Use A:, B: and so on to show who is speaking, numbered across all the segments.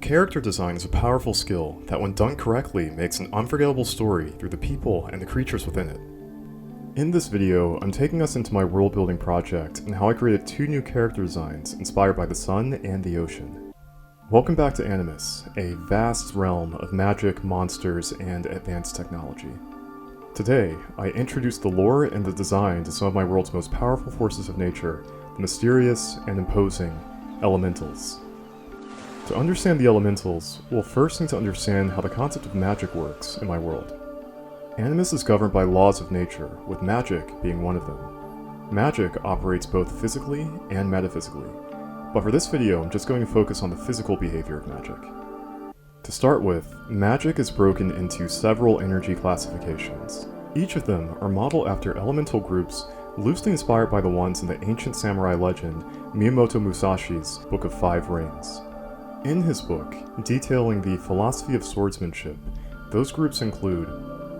A: Character design is a powerful skill that, when done correctly, makes an unforgettable story through the people and the creatures within it. In this video, I'm taking us into my world building project and how I created 2 new character designs inspired by the sun and the ocean. Welcome back to Animus, a vast realm of magic, monsters, and advanced technology. Today, I introduce the lore and the design to some of my world's most powerful forces of nature, the mysterious and imposing elementals. To understand the elementals, we'll first need to understand how the concept of magic works in my world. Animus is governed by laws of nature, with magic being one of them. Magic operates both physically and metaphysically, but for this video I'm just going to focus on the physical behavior of magic. To start with, magic is broken into several energy classifications. Each of them are modeled after elemental groups loosely inspired by the ones in the ancient samurai legend Miyamoto Musashi's Book of 5 Rings. In his book, detailing the philosophy of swordsmanship, those groups include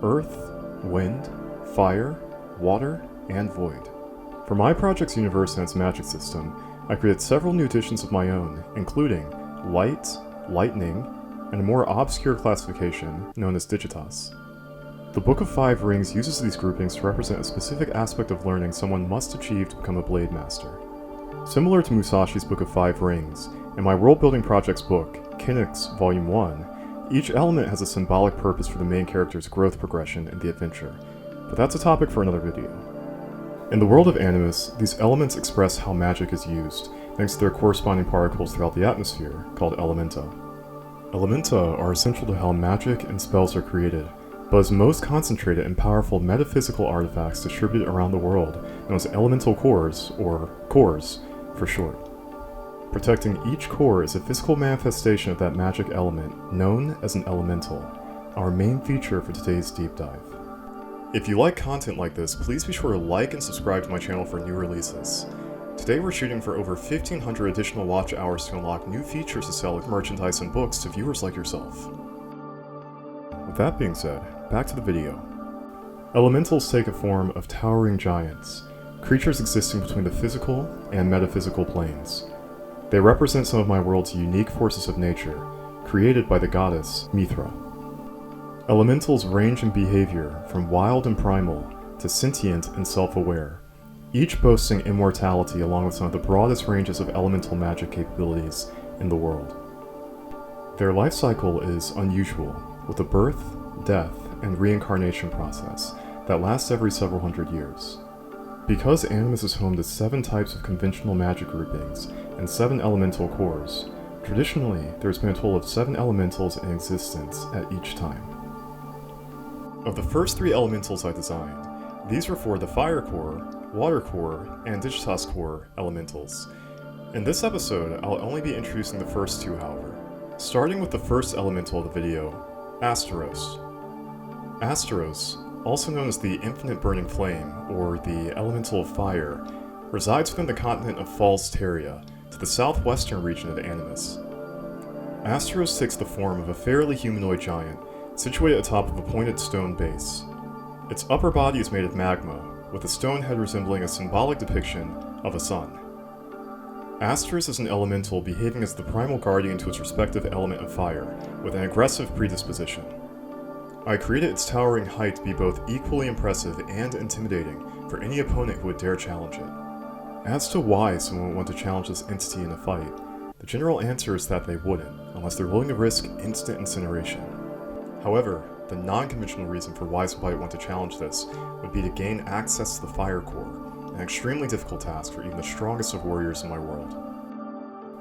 A: Earth, Wind, Fire, Water, and Void. For my project's universe and its magic system, I created several new additions of my own, including Light, Lightning, and a more obscure classification known as Digitas. The Book of 5 Rings uses these groupings to represent a specific aspect of learning someone must achieve to become a Blade Master. Similar to Musashi's Book of 5 Rings, in my world-building project's book, Kinnick's Volume 1, each element has a symbolic purpose for the main character's growth progression in the adventure, but that's a topic for another video. In the world of Animus, these elements express how magic is used, thanks to their corresponding particles throughout the atmosphere, called elementa. Elementa are essential to how magic and spells are created, but is most concentrated in powerful metaphysical artifacts distributed around the world, known as elemental cores, or cores for short. Protecting each core is a physical manifestation of that magic element, known as an elemental, our main feature for today's deep dive. If you like content like this, please be sure to like and subscribe to my channel for new releases. Today we're shooting for over 1,500 additional watch hours to unlock new features to sell like merchandise and books to viewers like yourself. With that being said, back to the video. Elementals take a form of towering giants, creatures existing between the physical and metaphysical planes. They represent some of my world's unique forces of nature, created by the goddess Mithra. Elementals range in behavior from wild and primal to sentient and self-aware, each boasting immortality along with some of the broadest ranges of elemental magic capabilities in the world. Their life cycle is unusual, with a birth, death, and reincarnation process that lasts every several hundred years. Because Animus is home to 7 types of conventional magic groupings and 7 elemental cores, traditionally there's been a total of 7 elementals in existence at each time. Of the first 3 elementals I designed, these were for the Fire Core, Water Core, and Digitas Core elementals. In this episode, I'll only be introducing the first 2, however. Starting with the first elemental of the video, Asteros. Asteros, also known as the Infinite Burning Flame, or the Elemental of Fire, resides within the continent of Falls Terria, to the southwestern region of Animus. Asteros takes the form of a fairly humanoid giant, situated atop of a pointed stone base. Its upper body is made of magma, with a stone head resembling a symbolic depiction of a sun. Asteros is an elemental behaving as the primal guardian to its respective element of fire, with an aggressive predisposition. I created its towering height to be both equally impressive and intimidating for any opponent who would dare challenge it. As to why someone would want to challenge this entity in a fight, the general answer is that they wouldn't, unless they're willing to risk instant incineration. However, the non-conventional reason for why somebody would want to challenge this would be to gain access to the Fire Core, an extremely difficult task for even the strongest of warriors in my world.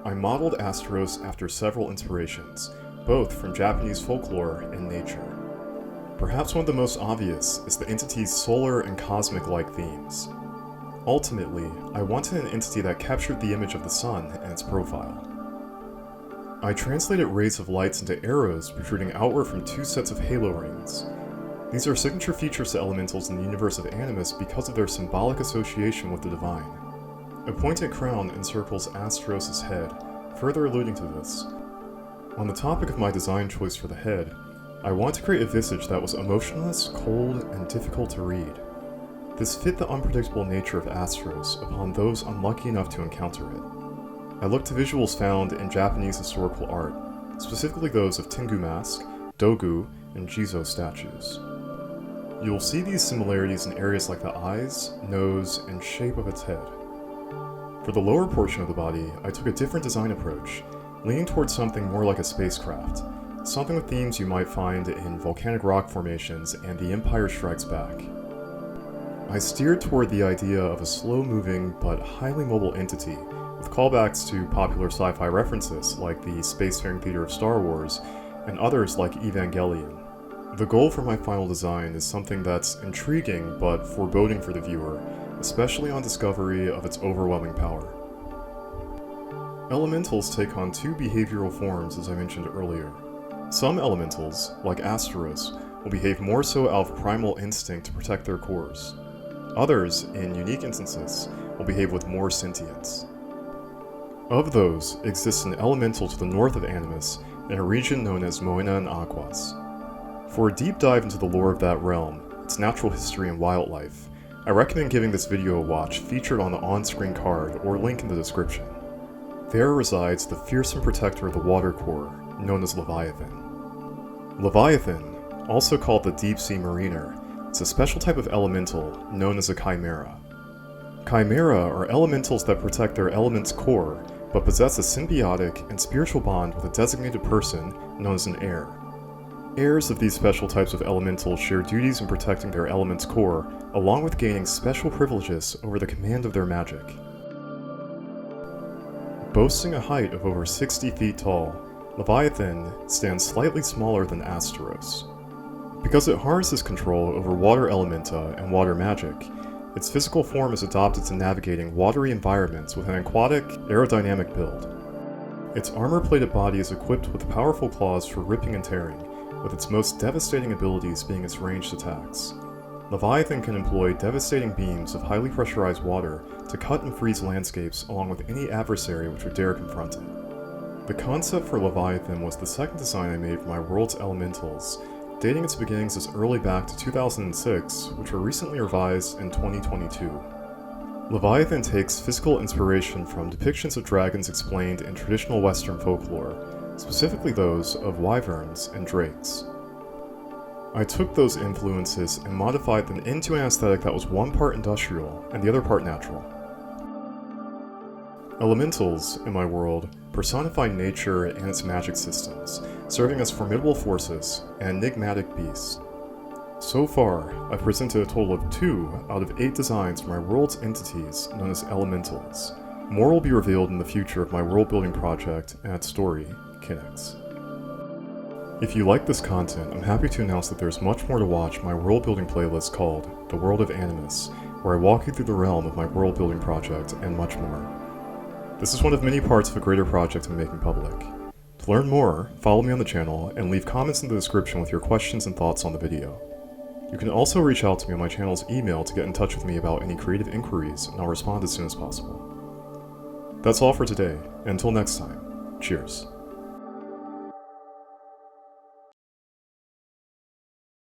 A: I modeled Asteros after several inspirations, both from Japanese folklore and nature. Perhaps one of the most obvious is the entity's solar and cosmic-like themes. Ultimately, I wanted an entity that captured the image of the sun and its profile. I translated rays of lights into arrows protruding outward from 2 sets of halo rings. These are signature features to elementals in the universe of Animus because of their symbolic association with the divine. A pointed crown encircles Asteros' head, further alluding to this. On the topic of my design choice for the head, I wanted to create a visage that was emotionless, cold, and difficult to read. This fit the unpredictable nature of Asteros upon those unlucky enough to encounter it. I looked to visuals found in Japanese historical art, specifically those of Tengu Mask, Dogu, and Jizo statues. You'll see these similarities in areas like the eyes, nose, and shape of its head. For the lower portion of the body, I took a different design approach, leaning towards something more like a spacecraft, something with themes you might find in volcanic rock formations and The Empire Strikes Back. I steered toward the idea of a slow-moving but highly mobile entity, with callbacks to popular sci-fi references like the spacefaring theater of Star Wars, and others like Evangelion. The goal for my final design is something that's intriguing but foreboding for the viewer, especially on discovery of its overwhelming power. Elementals take on two behavioral forms, as I mentioned earlier. Some elementals, like Asteros, will behave more so out of primal instinct to protect their cores. Others, in unique instances, will behave with more sentience. Of those, exists an elemental to the north of Animus, in a region known as Moenna and Enaquas. For a deep dive into the lore of that realm, its natural history and wildlife, I recommend giving this video a watch featured on the on-screen card or link in the description. There resides the fearsome protector of the water core, known as Leviathan. Leviathan, also called the Deep Sea Mariner, is a special type of elemental known as a chimera. Chimera are elementals that protect their element's core, but possess a symbiotic and spiritual bond with a designated person known as an heir. Heirs of these special types of elementals share duties in protecting their element's core, along with gaining special privileges over the command of their magic. Boasting a height of over 60 feet tall, Leviathan stands slightly smaller than Asteros. Because it harnesses control over water elementa and water magic, its physical form is adopted to navigating watery environments with an aquatic, aerodynamic build. Its armor-plated body is equipped with powerful claws for ripping and tearing, with its most devastating abilities being its ranged attacks. Leviathan can employ devastating beams of highly pressurized water to cut and freeze landscapes along with any adversary which would dare confront it. The concept for Leviathan was the second design I made for my world's elementals, dating its beginnings as early back to 2006, which were recently revised in 2022. Leviathan takes physical inspiration from depictions of dragons explained in traditional Western folklore, specifically those of wyverns and drakes. I took those influences and modified them into an aesthetic that was one part industrial and the other part natural. Elementals, in my world, personify nature and its magic systems, serving as formidable forces and enigmatic beasts. So far, I've presented a total of 2 out of 8 designs for my world's entities known as elementals. More will be revealed in the future of my world building project and its story, Kinix. If you like this content, I'm happy to announce that there's much more to watch in my world building playlist called The World of Animus, where I walk you through the realm of my world building project and much more. This is one of many parts of a greater project I'm making public. To learn more, follow me on the channel and leave comments in the description with your questions and thoughts on the video. You can also reach out to me on my channel's email to get in touch with me about any creative inquiries, and I'll respond as soon as possible. That's all for today, and until next time, cheers.